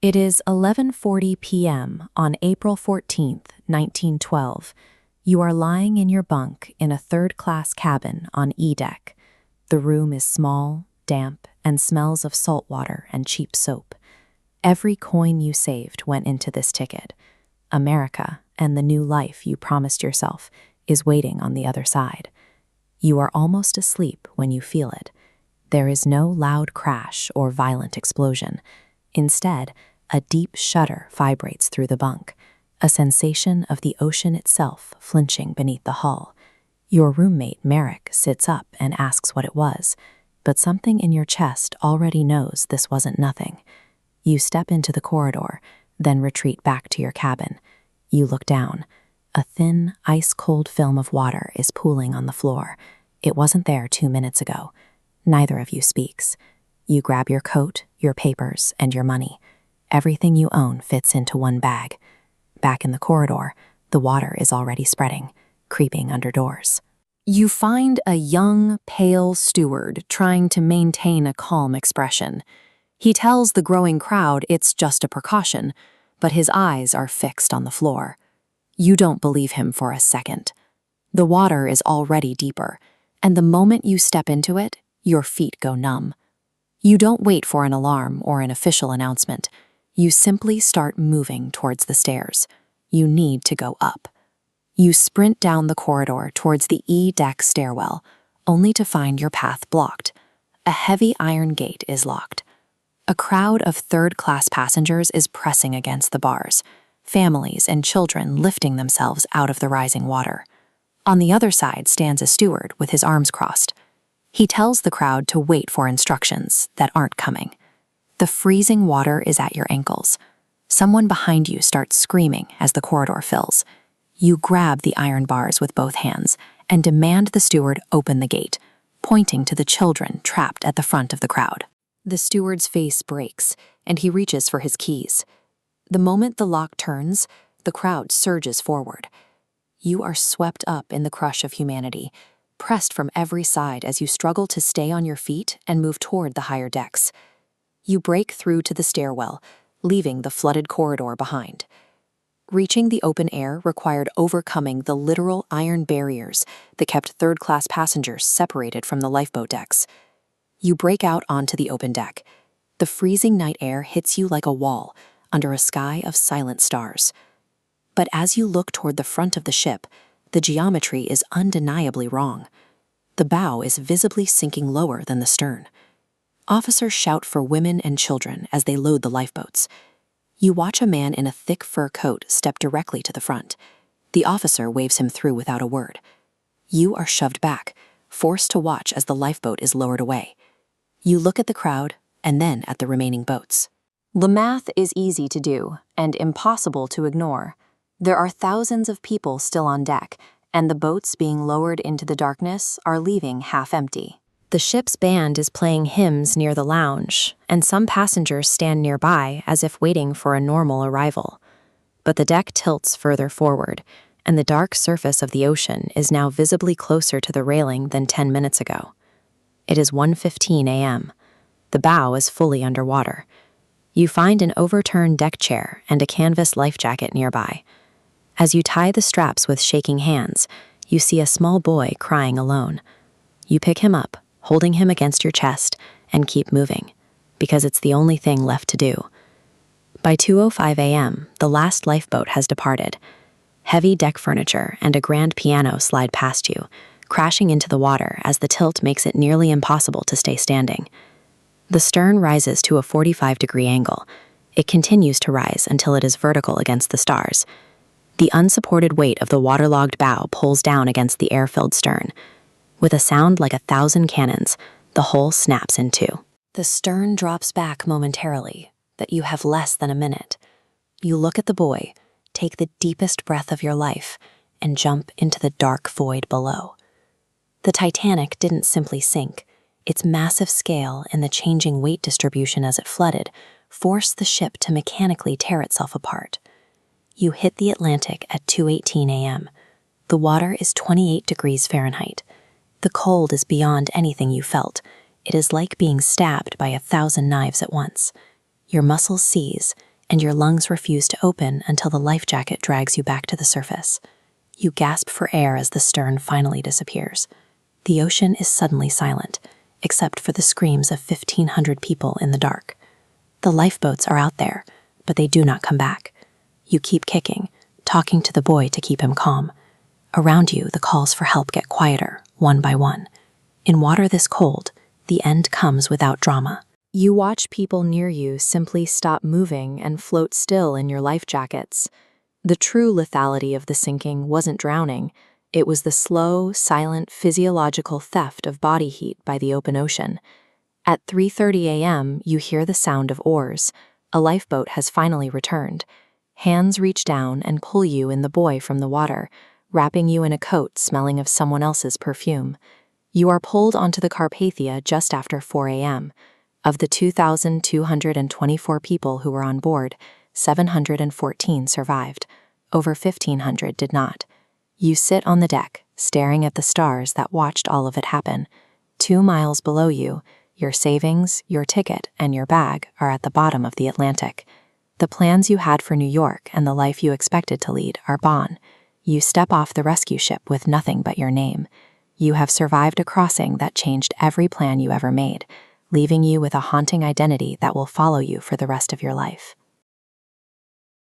It is 11:40 p.m. on April 14th, 1912. You are lying in your bunk in a third-class cabin on E deck. The room is small, damp, and smells of salt water and cheap soap. Every coin you saved went into this ticket. America and the new life you promised yourself is waiting on the other side. You are almost asleep when you feel it. There is no loud crash or violent explosion. Instead, a deep shudder vibrates through the bunk, a sensation of the ocean itself flinching beneath the hull. Your roommate, Merrick, sits up and asks what it was, but something in your chest already knows this wasn't nothing. You step into the corridor, then retreat back to your cabin. You look down. A thin, ice-cold film of water is pooling on the floor. It wasn't there 2 minutes ago. Neither of you speaks. You grab your coat, your papers, and your money. Everything you own fits into one bag. Back in the corridor, the water is already spreading, creeping under doors. You find a young, pale steward trying to maintain a calm expression. He tells the growing crowd it's just a precaution, but his eyes are fixed on the floor. You don't believe him for a second. The water is already deeper, and the moment you step into it, your feet go numb. You don't wait for an alarm or an official announcement. You simply start moving towards the stairs. You need to go up. You sprint down the corridor towards the E-deck stairwell, only to find your path blocked. A heavy iron gate is locked. A crowd of third-class passengers is pressing against the bars, families and children lifting themselves out of the rising water. On the other side stands a steward with his arms crossed. He tells the crowd to wait for instructions that aren't coming. The freezing water is at your ankles. Someone behind you starts screaming as the corridor fills. You grab the iron bars with both hands and demand the steward open the gate, pointing to the children trapped at the front of the crowd. The steward's face breaks, and he reaches for his keys. The moment the lock turns, the crowd surges forward. You are swept up in the crush of humanity, pressed from every side as you struggle to stay on your feet and move toward the higher decks. You break through to the stairwell, leaving the flooded corridor behind. Reaching the open air required overcoming the literal iron barriers that kept third-class passengers separated from the lifeboat decks. You break out onto the open deck. The freezing night air hits you like a wall under a sky of silent stars. But as you look toward the front of the ship, the geometry is undeniably wrong. The bow is visibly sinking lower than the stern. Officers shout for women and children as they load the lifeboats. You watch a man in a thick fur coat step directly to the front. The officer waves him through without a word. You are shoved back, forced to watch as the lifeboat is lowered away. You look at the crowd and then at the remaining boats. The math is easy to do and impossible to ignore. There are thousands of people still on deck, and the boats being lowered into the darkness are leaving half empty. The ship's band is playing hymns near the lounge, and some passengers stand nearby as if waiting for a normal arrival. But the deck tilts further forward, and the dark surface of the ocean is now visibly closer to the railing than 10 minutes ago. It is 1:15 a.m. The bow is fully underwater. You find an overturned deck chair and a canvas life jacket nearby. As you tie the straps with shaking hands, you see a small boy crying alone. You pick him up, holding him against your chest, and keep moving, because it's the only thing left to do. By 2:05 a.m., the last lifeboat has departed. Heavy deck furniture and a grand piano slide past you, crashing into the water as the tilt makes it nearly impossible to stay standing. The stern rises to a 45-degree angle. It continues to rise until it is vertical against the stars. The unsupported weight of the waterlogged bow pulls down against the air-filled stern. With a sound like 1,000 cannons, the hull snaps in two. The stern drops back momentarily, that you have less than a minute. You look at the boy, take the deepest breath of your life, and jump into the dark void below. The Titanic didn't simply sink. Its massive scale and the changing weight distribution as it flooded forced the ship to mechanically tear itself apart. You hit the Atlantic at 2:18 a.m. The water is 28 degrees Fahrenheit. The cold is beyond anything you felt. It is like being stabbed by 1,000 knives at once. Your muscles seize, and your lungs refuse to open until the life jacket drags you back to the surface. You gasp for air as the stern finally disappears. The ocean is suddenly silent, except for the screams of 1,500 people in the dark. The lifeboats are out there, but they do not come back. You keep kicking, talking to the boy to keep him calm. Around you, the calls for help get quieter, one by one. In water this cold, the end comes without drama. You watch people near you simply stop moving and float still in your life jackets. The true lethality of the sinking wasn't drowning. It was the slow, silent, physiological theft of body heat by the open ocean. At 3:30 a.m., you hear the sound of oars. A lifeboat has finally returned. Hands reach down and pull you and the boy from the water, wrapping you in a coat smelling of someone else's perfume. You are pulled onto the Carpathia just after 4 a.m. Of the 2,224 people who were on board, 714 survived. Over 1,500 did not. You sit on the deck, staring at the stars that watched all of it happen. 2 miles below you, your savings, your ticket, and your bag are at the bottom of the Atlantic. The plans you had for New York and the life you expected to lead are gone. You step off the rescue ship with nothing but your name. You have survived a crossing that changed every plan you ever made, leaving you with a haunting identity that will follow you for the rest of your life.